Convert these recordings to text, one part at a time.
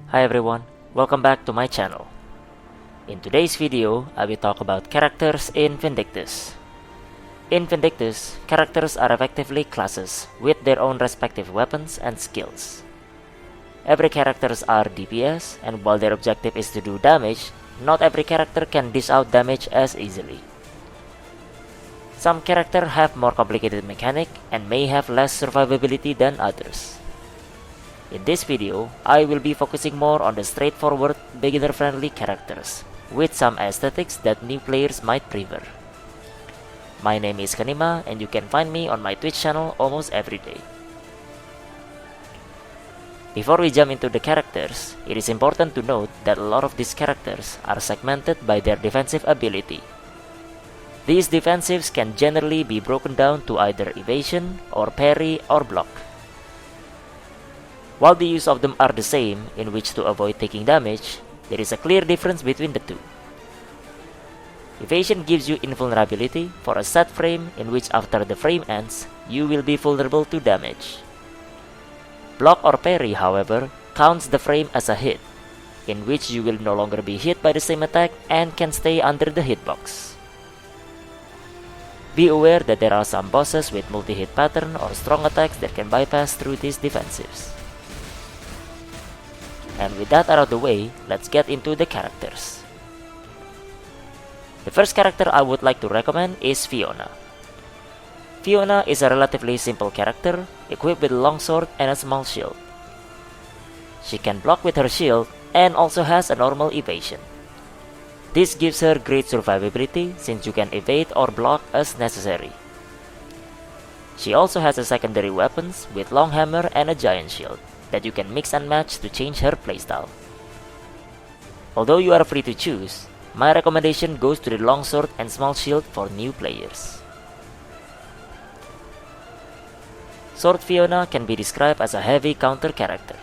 Hi everyone, welcome back to my channel. In today's video, I will talk about characters in Vindictus. In Vindictus, characters are effectively classes with their own respective weapons and skills. Every characters are DPS, and while their objective is to do damage, not every character can dish out damage as easily. Some characters have more complicated mechanic and may have less survivability than others. In this video, I will be focusing more on the straightforward, beginner-friendly characters, with some aesthetics that new players might prefer. My name is Kanima, and you can find me on my Twitch channel almost every day. Before we jump into the characters, it is important to note that a lot of these characters are segmented by their defensive ability. These defensives can generally be broken down to either evasion, or parry, or block. While the use of them are the same in which to avoid taking damage, there is a clear difference between the two. Evasion gives you invulnerability for a set frame in which after the frame ends, you will be vulnerable to damage. Block or parry, however, counts the frame as a hit, in which you will no longer be hit by the same attack and can stay under the hitbox. Be aware that there are some bosses with multi-hit pattern or strong attacks that can bypass through these defensives. And with that out of the way, let's get into the characters. The first character I would like to recommend is Fiona. Fiona is a relatively simple character, equipped with a longsword and a small shield. She can block with her shield and also has a normal evasion. This gives her great survivability since you can evade or block as necessary. She also has a secondary weapons with long hammer and a giant shield that you can mix and match to change her playstyle. Although you are free to choose, my recommendation goes to the longsword and small shield for new players. Sword Fiona can be described as a heavy counter character.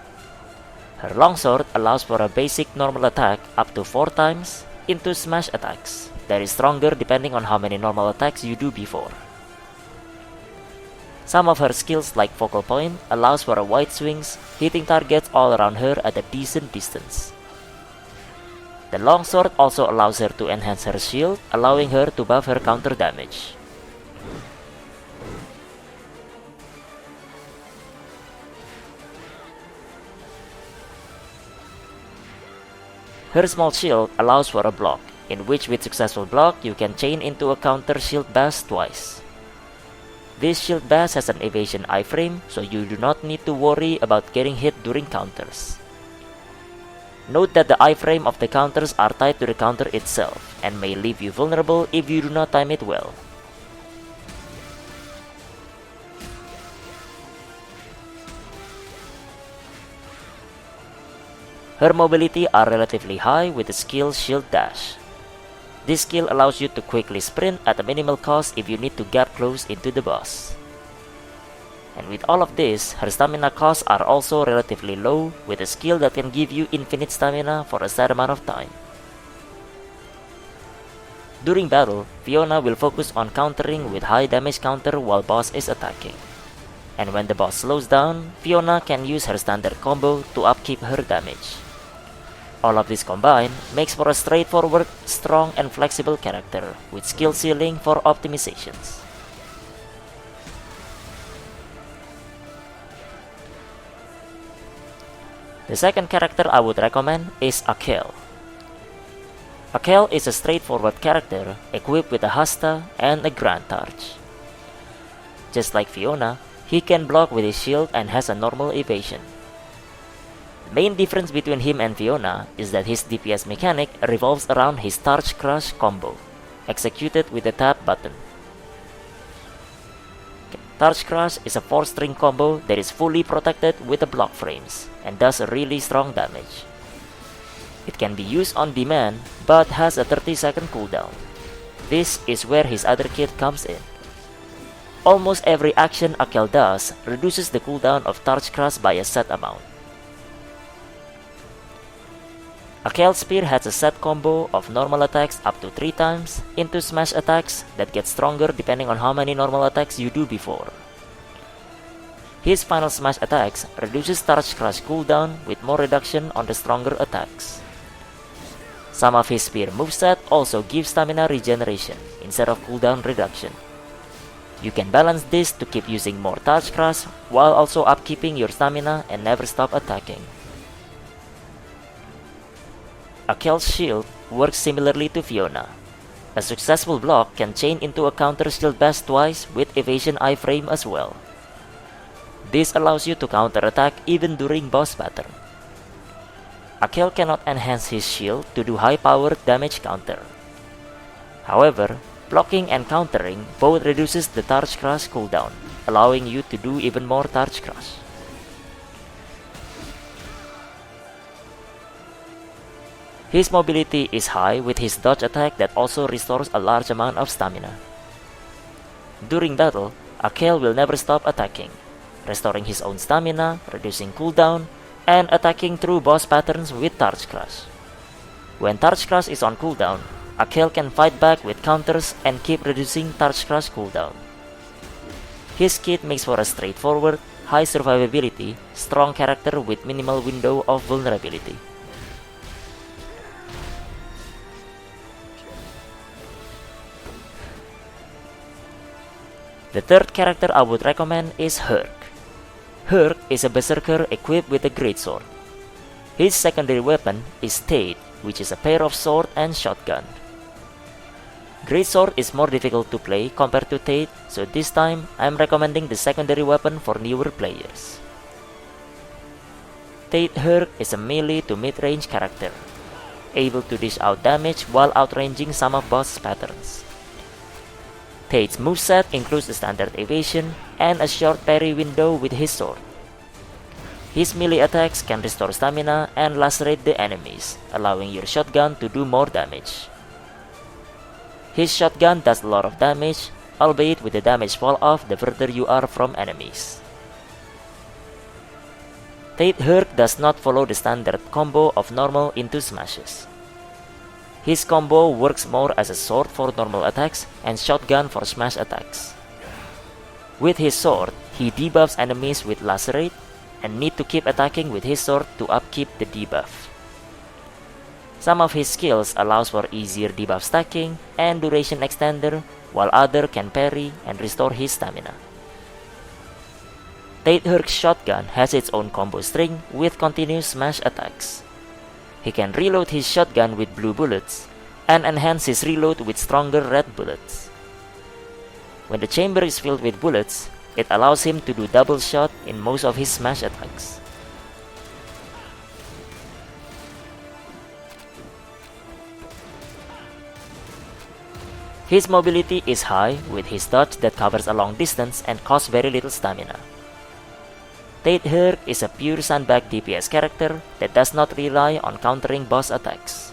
Her longsword allows for a basic normal attack up to 4 times into smash attacks that is stronger depending on how many normal attacks you do before. Some of her skills like Focal Point allows for a wide swings, hitting targets all around her at a decent distance. The longsword also allows her to enhance her shield, allowing her to buff her counter damage. Her small shield allows for a block, in which with successful block you can chain into a counter shield bash twice. This shield bash has an evasion iframe, so you do not need to worry about getting hit during counters. Note that the iframe of the counters are tied to the counter itself, and may leave you vulnerable if you do not time it well. Her mobility are relatively high with the skill Shield Dash. This skill allows you to quickly sprint at a minimal cost if you need to gap close into the boss. And with all of this, her stamina costs are also relatively low with a skill that can give you infinite stamina for a set amount of time. During battle, Fiona will focus on countering with high damage counter while boss is attacking. And when the boss slows down, Fiona can use her standard combo to upkeep her damage. All of this combined makes for a straightforward, strong and flexible character with skill ceiling for optimizations. The second character I would recommend is Achel. Achel is a straightforward character equipped with a hasta and a grand torch. Just like Fiona, he can block with his shield and has a normal evasion. The main difference between him and Fiona is that his DPS mechanic revolves around his Torch Crush combo, executed with the tap button. Torch Crush is a 4-string combo that is fully protected with the block frames, and does a really strong damage. It can be used on demand, but has a 30-second cooldown. This is where his other kit comes in. Almost every action Achel does reduces the cooldown of Torch Crush by a set amount. Achel's Spear has a set combo of normal attacks up to 3 times into smash attacks that get stronger depending on how many normal attacks you do before. His final smash attacks reduces Touch Crush cooldown with more reduction on the stronger attacks. Some of his spear moveset also give stamina regeneration instead of cooldown reduction. You can balance this to keep using more Touch Crush while also upkeeping your stamina and never stop attacking. Achel's shield works similarly to Fiona. A successful block can chain into a counter shield bash twice with Evasion iframe as well. This allows you to counter-attack even during boss pattern. Achel cannot enhance his shield to do high-powered damage counter. However, blocking and countering both reduces the Touch Crush cooldown, allowing you to do even more Touch Crush. His mobility is high with his dodge attack that also restores a large amount of stamina. During battle, Achel will never stop attacking, restoring his own stamina, reducing cooldown, and attacking through boss patterns with Touch Crush. When Touch Crush is on cooldown, Achel can fight back with counters and keep reducing Touch Crush cooldown. His kit makes for a straightforward, high survivability, strong character with minimal window of vulnerability. The third character I would recommend is Hurk. Hurk is a berserker equipped with a greatsword. His secondary weapon is Teide, which is a pair of sword and shotgun. Greatsword is more difficult to play compared to Teide, so this time I'm recommending the secondary weapon for newer players. Teide Hurk is a melee to mid-range character, able to dish out damage while outranging some of boss patterns. Teide's moveset includes the standard evasion and a short parry window with his sword. His melee attacks can restore stamina and lacerate the enemies, allowing your shotgun to do more damage. His shotgun does a lot of damage, albeit with the damage fall off the further you are from enemies. Teide Hurk does not follow the standard combo of normal into smashes. His combo works more as a sword for normal attacks and shotgun for smash attacks. With his sword, he debuffs enemies with lacerate and need to keep attacking with his sword to upkeep the debuff. Some of his skills allows for easier debuff stacking and duration extender, while other can parry and restore his stamina. Teide Hurk's shotgun has its own combo string with continuous smash attacks. He can reload his shotgun with blue bullets and enhance his reload with stronger red bullets. When the chamber is filled with bullets, it allows him to do double shot in most of his smash attacks. His mobility is high with his dodge that covers a long distance and costs very little stamina. Teide Hurk is a pure sandbag DPS character that does not rely on countering boss attacks.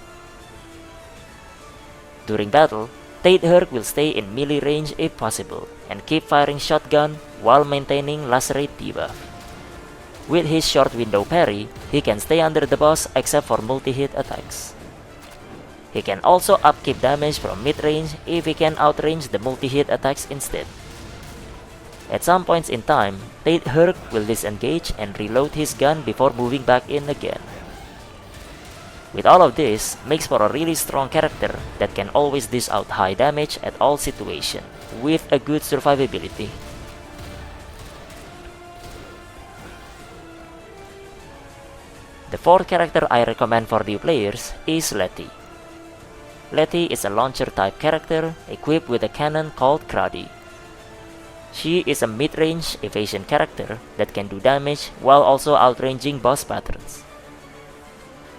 During battle, Teide Hurk will stay in melee range if possible and keep firing shotgun while maintaining lacerate debuff. With his short window parry, he can stay under the boss except for multi-hit attacks. He can also upkeep damage from mid-range if he can outrange the multi-hit attacks instead. At some points in time, Teide Hurk will disengage and reload his gun before moving back in again. With all of this, makes for a really strong character that can always dish out high damage at all situations, with a good survivability. The fourth character I recommend for new players is Letty. Letty is a launcher type character equipped with a cannon called Cruddy. She is a mid-range evasion character that can do damage while also outranging boss patterns.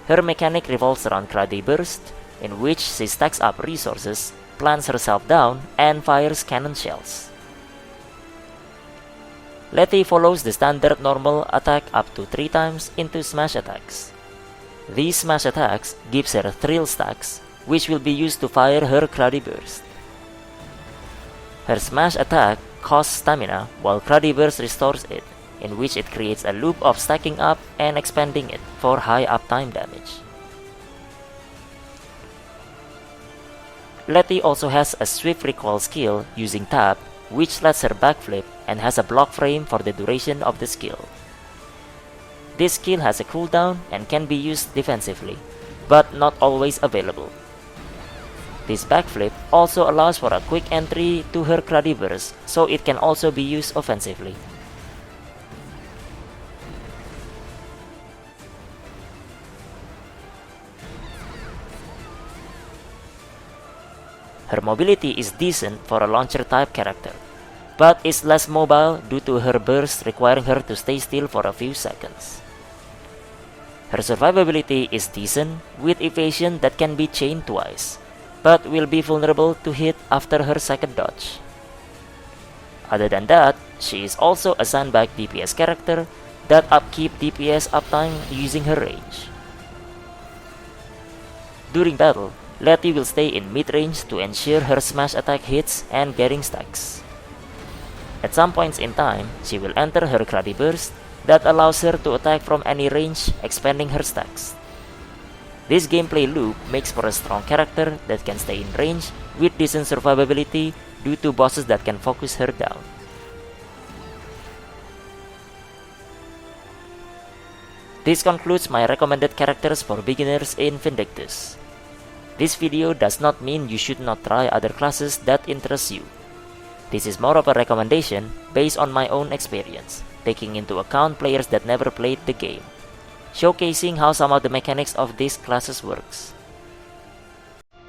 Her mechanic revolves around Cruddy Burst, in which she stacks up resources, plants herself down, and fires cannon shells. Letty follows the standard normal attack up to 3 times into smash attacks. These smash attacks gives her thrill stacks, which will be used to fire her Cruddy Burst. Her smash attack costs stamina while Cruddy Burst restores it, in which it creates a loop of stacking up and expanding it for high uptime damage. Letty also has a swift recoil skill using tap, which lets her backflip and has a block frame for the duration of the skill. This skill has a cooldown and can be used defensively, but not always available. This backflip also allows for a quick entry to her Cradiverse, so it can also be used offensively. Her mobility is decent for a launcher type character, but is less mobile due to her burst requiring her to stay still for a few seconds. Her survivability is decent with evasion that can be chained twice, but will be vulnerable to hit after her second dodge. Other than that, she is also a sandbag DPS character that upkeep DPS uptime using her range. During battle, Letty will stay in mid-range to ensure her smash attack hits and getting stacks. At some points in time, she will enter her Cruddy Burst that allows her to attack from any range, expanding her stacks. This gameplay loop makes for a strong character that can stay in range with decent survivability due to bosses that can focus her down. This concludes my recommended characters for beginners in Vindictus. This video does not mean you should not try other classes that interest you. This is more of a recommendation based on my own experience, taking into account players that never played the game, showcasing how some of the mechanics of these classes works.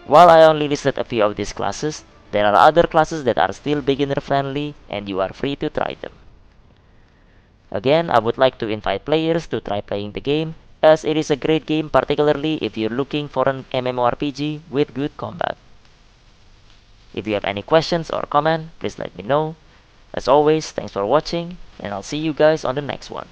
While I only listed a few of these classes, there are other classes that are still beginner friendly and you are free to try them. Again, I would like to invite players to try playing the game, as it is a great game, particularly if you're looking for an MMORPG with good combat. If you have any questions or comment, please let me know. As always, thanks for watching, and I'll see you guys on the next one.